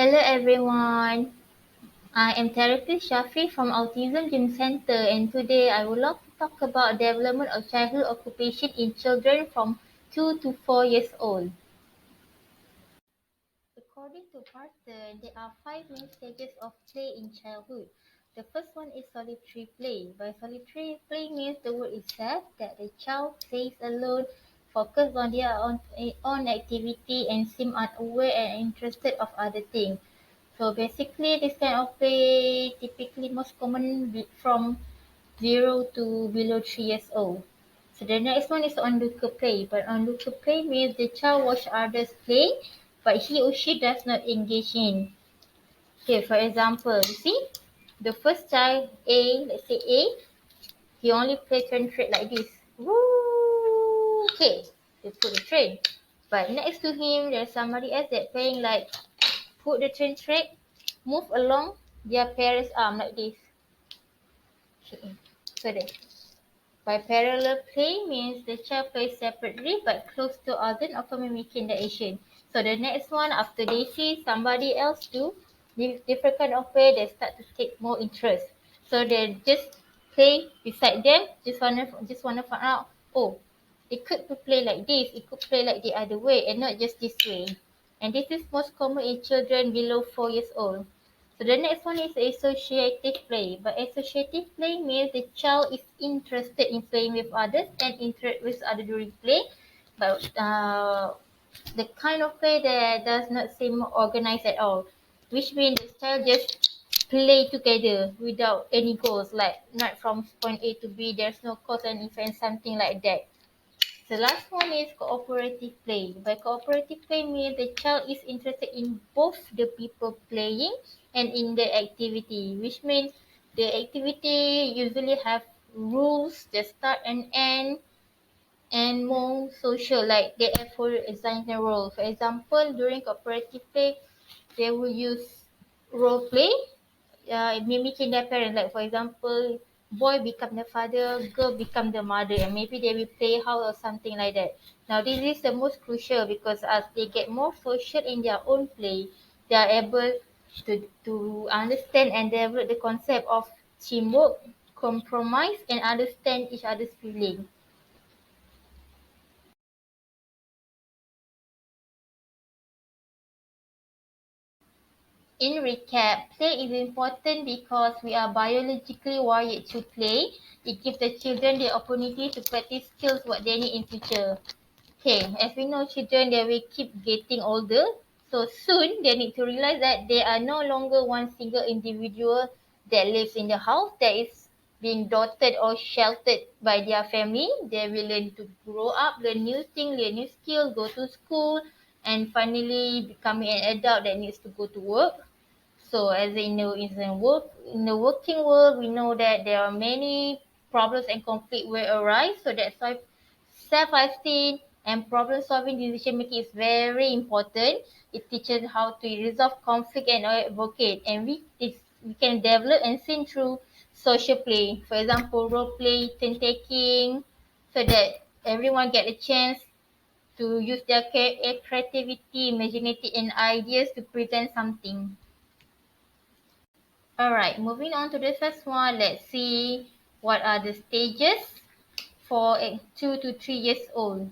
Hello everyone, I am therapist Shafi from Autism Gym Center and today I would like to talk about development of childhood occupation in children from 2 to 4 years old. According to Barton, there are 5 main stages of play in childhood. The first one is solitary play. By solitary play means the word itself that the child plays alone, focus on their own activity and seem unaware and interested of other things. So basically, this kind of play typically most common from 0 to below 3 years old. So the next one is onlooker play. But onlooker play means the child watch others play, but he or she does not engage in. Okay, for example, you see, the first child A, let's say A, he only play train trade like this. Woo! Okay, they put the train. But next to him, there's somebody else that playing like put the train track, move along their parents' arm like this. Okay. So that by parallel play means the child plays separately but close to others, often mimicking the action. So the next one, after they see somebody else do different kind of play, they start to take more interest. So they just play beside them, just wanna find out, oh, it could play like this, it could play like the other way and not just this way. And this is most common in children below 4 years old. So the next one is associative play. But associative play means the child is interested in playing with others and interact with others during play. But the kind of play that does not seem organized at all, which means the child just play together without any goals, like not from point A to B, there's no cause and effect, something like that. The last one is cooperative play. By cooperative play means the child is interested in both the people playing and in the activity, which means the activity usually have rules, the start and end, and more social, like they have for assigned a role. For example, during cooperative play, they will use role play, mimicking their parent. Like for example, boy become the father, girl become the mother, and maybe they will play how or something like that. Now this is the most crucial because as they get more social in their own play, they are able to understand and develop the concept of teamwork, compromise, and understand each other's feeling. In recap, play is important because we are biologically wired to play. It gives the children the opportunity to practice skills what they need in future. Okay, as we know, children they will keep getting older. So soon they need to realize that they are no longer one single individual that lives in the house that is being dotted or sheltered by their family. They will learn to grow up, learn new things, learn new skills, go to school, and finally becoming an adult that needs to go to work. So as in the working world, we know that there are many problems and conflict will arise. So that's why self-esteem and problem-solving decision making is very important. It teaches how to resolve conflict and advocate, and we can develop and see through social play. For example, role play, turn taking, so that everyone get a chance to use their creativity, imagination, and ideas to present something. Alright, moving on to the first one, let's see what are the stages for 2 to 3 years old.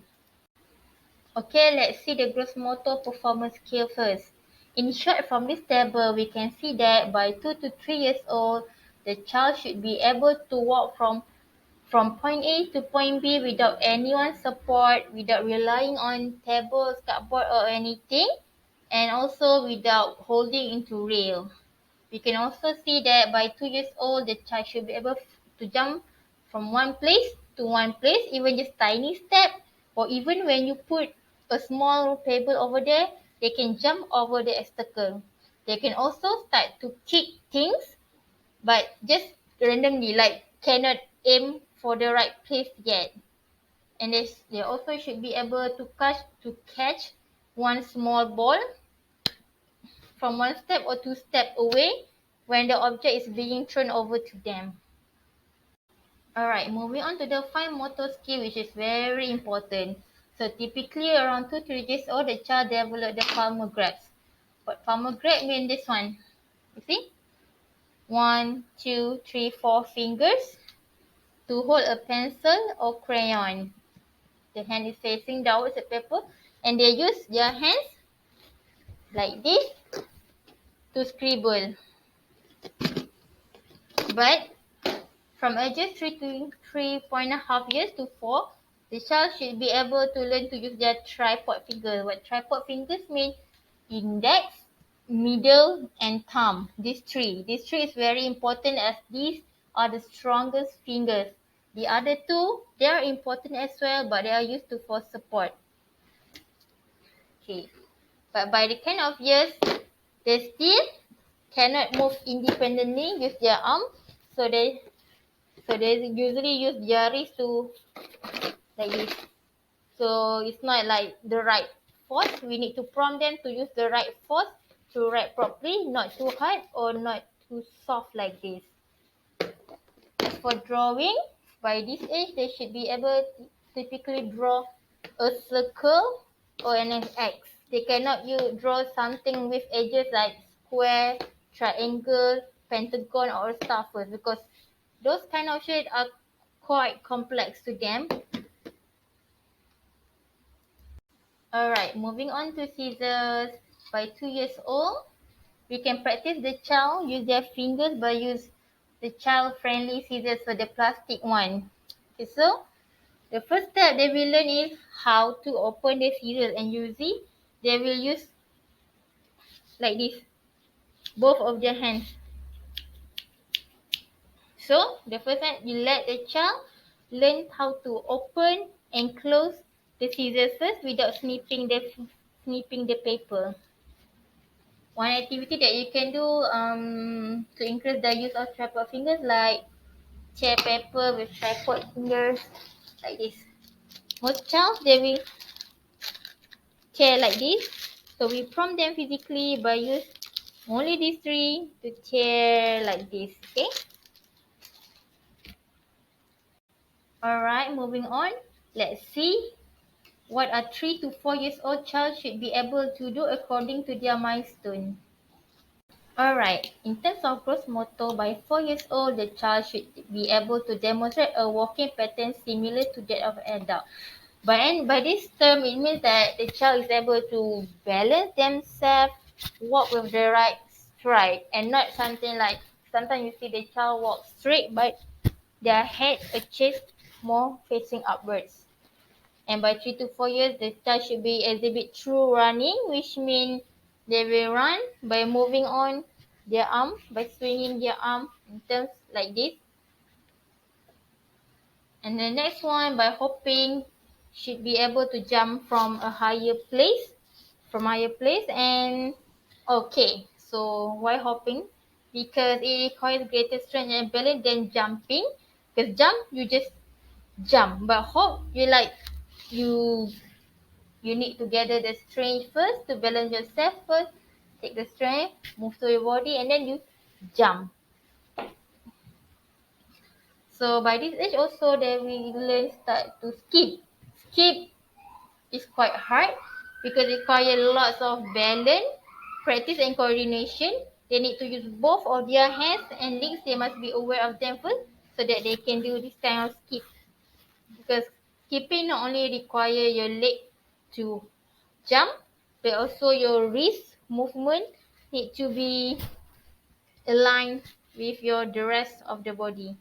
Okay, let's see the gross motor performance scale first. In short, from this table, we can see that by 2 to 3 years old, the child should be able to walk from point A to point B without anyone's support, without relying on tables, cardboard or anything, and also without holding into rail. We can also see that by 2 years old, the child should be able to jump from one place to one place, even just tiny step, or even when you put a small table over there, they can jump over the obstacle. They can also start to kick things, but just randomly, like cannot aim for the right place yet. And they also should be able to catch one small ball from one step or two steps away when the object is being thrown over to them. Alright, moving on to the fine motor skill, which is very important. So typically around 2 to 3 years old, the child develops the palmar grasp. But palmar grip means this one. You see? 1, 2, 3, 4 fingers to hold a pencil or crayon. The hand is facing downwards the paper and they use their hands like this to scribble. But from ages 3.5 years to 4, the child should be able to learn to use their tripod finger. What tripod fingers mean? Index, middle, and thumb. These three. These three is very important as these are the strongest fingers. The other two, they are important as well, but they are used to for support. Okay. But by the kind of years, they still cannot move independently with their arm. So they usually use their wrist to like this. So it's not like the right force. We need to prompt them to use the right force to write properly, not too hard or not too soft like this. As for drawing, by this age, they should be able to typically draw a circle or an X. They cannot draw something with edges like square, triangle, pentagon or stuff first because those kind of shapes are quite complex to them. Alright, moving on to scissors. By 2 years old, we can practice the child use their fingers by use the child-friendly scissors for the plastic one. Okay, so the first step they will learn is how to open the scissors, and usually they will use like this, both of their hands. So the first time you let the child learn how to open and close the scissors first without snipping the paper. One activity that you can do to increase the use of tripod fingers, like tear paper with tripod fingers like this. Most child they will tear like this. So we prompt them physically by use only these three to tear like this. Okay. Alright, moving on. Let's see what a 3 to 4 years old child should be able to do according to their milestone. Alright, in terms of gross motor, by 4 years old, the child should be able to demonstrate a walking pattern similar to that of an adult. By this term, it means that the child is able to balance themselves, walk with the right stride, and not something like sometimes you see the child walk straight, but their head arches more facing upwards. And by 3 to 4 years, the child should be exhibit true running, which means they will run by moving on their arm, by swinging their arm in terms like this. And the next one, by hopping, should be able to jump from a higher place, and okay. So why hopping? Because it requires greater strength and balance than jumping. Because jump, you just jump, but hop, you you need to gather the strength first to balance yourself first. Take the strength, move to your body, and then you jump. So by this age also they will learn start to skip. Skip is quite hard because it requires lots of balance, practice and coordination. They need to use both of their hands and legs. They must be aware of them first so that they can do this kind of skip. Because skipping not only require your leg to jump, but also your wrist movement need to be aligned with the rest of the body.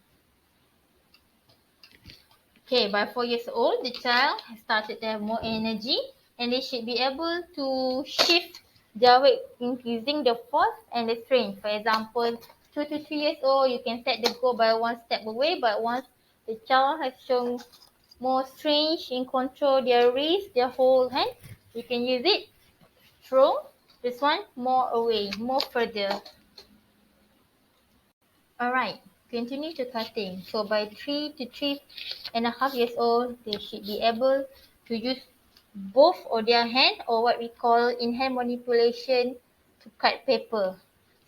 Okay, by 4 years old, the child has started to have more energy and they should be able to shift their weight, increasing the force and the strength. For example, 2 to 3 years old, you can set the goal by one step away, but once the child has shown more strength in control their wrist, their whole hand, you can use it. Throw this one more away, more further. Alright, continue to cutting. So by 3 to 3.5 years old, they should be able to use both of their hand, or what we call in-hand manipulation, to cut paper.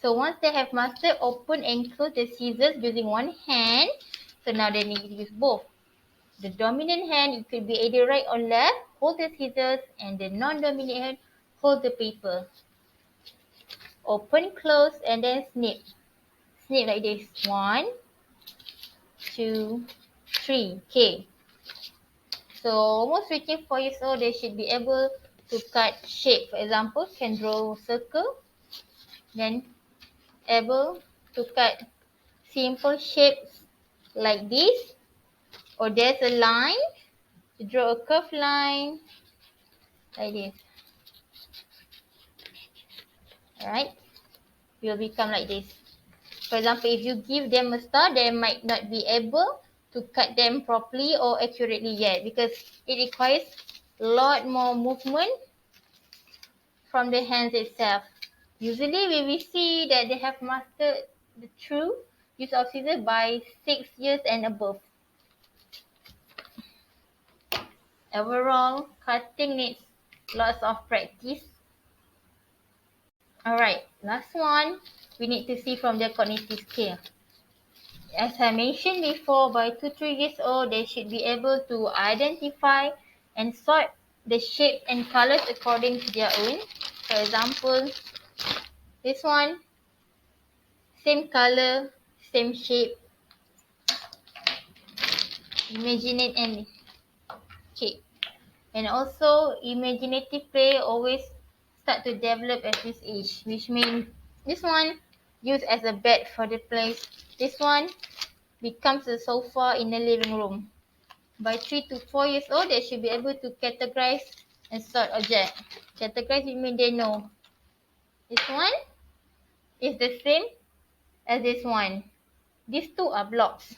So once they have mastered open and close the scissors using one hand, so now they need to use both. The dominant hand, it could be either right or left, hold the scissors, and the non-dominant hand, hold the paper. open, close, and then snip. Snip like this. 1, 2, 3. Okay. So almost reaching 4 years old, they should be able to cut shape. For example, can draw circle, then able to cut simple shapes like this, or there's a line, to draw a curved line like this. Alright, will become like this. For example, if you give them a star, they might not be able to cut them properly or accurately yet, because it requires a lot more movement from the hands itself. Usually we see that they have mastered the true use of scissors by 6 years and above. Overall, cutting needs lots of practice. Alright, last one, we need to see from their cognitive scale. As I mentioned before, by 2-3 years old, they should be able to identify and sort the shape and colors according to their own. For example, this one, same color, same shape. Imagine it and okay. And also, imaginative play always start to develop at this age, which means this one used as a bed for the place. This one becomes a sofa in the living room. By 3 to 4 years old, they should be able to categorize and sort object. Categorize, it means they know this one is the same as this one. These two are blocks.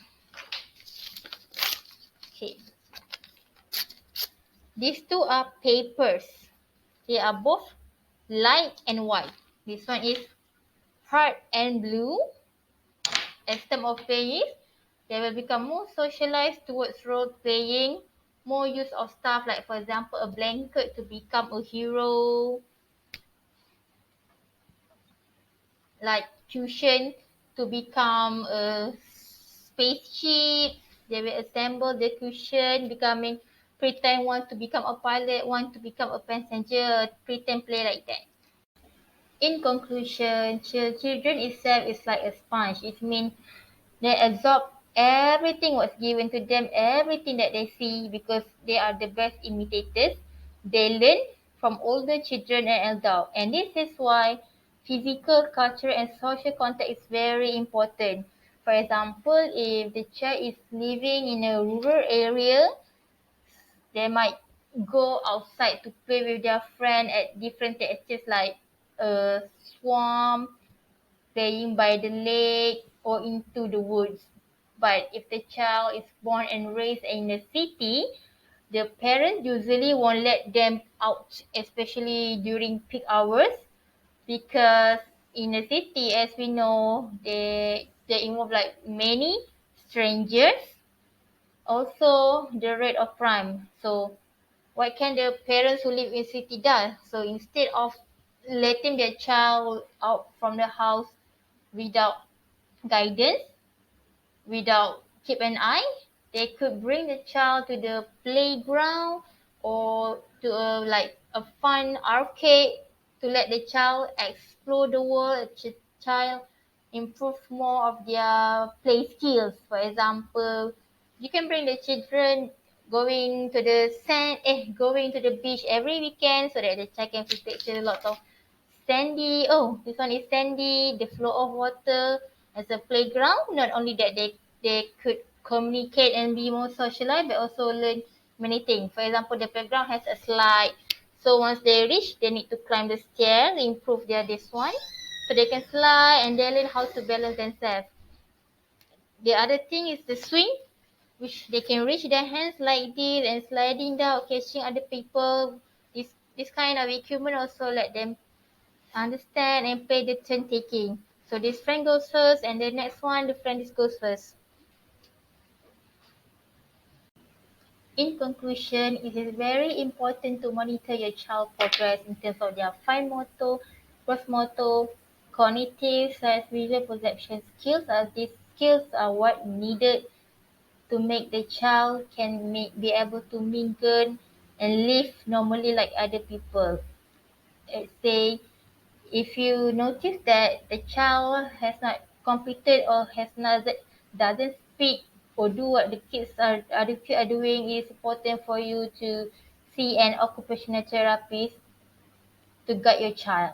Okay. These two are papers. They are both light and white. This one is hard and blue. As term of playing, they will become more socialized towards role playing, more use of stuff like, for example, a blanket to become a hero, like cushion to become a spaceship. They will assemble the cushion, becoming pretend one to become a pilot, one to become a passenger, pretend play like that. In conclusion, children itself is like a sponge. It means they absorb everything what's given to them, everything that they see, because they are the best imitators. They learn from older children and adults. And this is why physical, cultural, and social contact is very important. For example, if the child is living in a rural area, they might go outside to play with their friend at different textures like a swamp, playing by the lake, or into the woods. But if the child is born and raised in a city, the parents usually won't let them out, especially during peak hours, because in a city, as we know, they involve like many strangers. Also, the rate of crime. So, what can the parents who live in city do? So, instead of letting their child out from the house without guidance, without keep an eye, they could bring the child to the playground or to a fun arcade to let the child explore the world, child improve more of their play skills. For example, you can bring the children going to the going to the beach every weekend so that the child can take pictures a lot of sandy. Oh, this one is sandy, the flow of water as a playground. Not only that, they could communicate and be more socialized, but also learn many things. For example, the playground has a slide. So once they reach, they need to climb the stairs, improve their this one. So they can slide and they learn how to balance themselves. The other thing is the swing, which they can reach their hands like this and sliding down, catching other people. This kind of equipment also let them understand and play the turn taking. So this friend goes first, and the next one, the friend goes first. In conclusion, it is very important to monitor your child progress in terms of their fine motor, gross motor, cognitive, visual perception skills, as these skills are what needed to make the child can be able to mingle and live normally like other people. Let's say If you notice that the child has not completed or has not doesn't speak or do what the other kids are doing, it is important for you to see an occupational therapist to guide your child.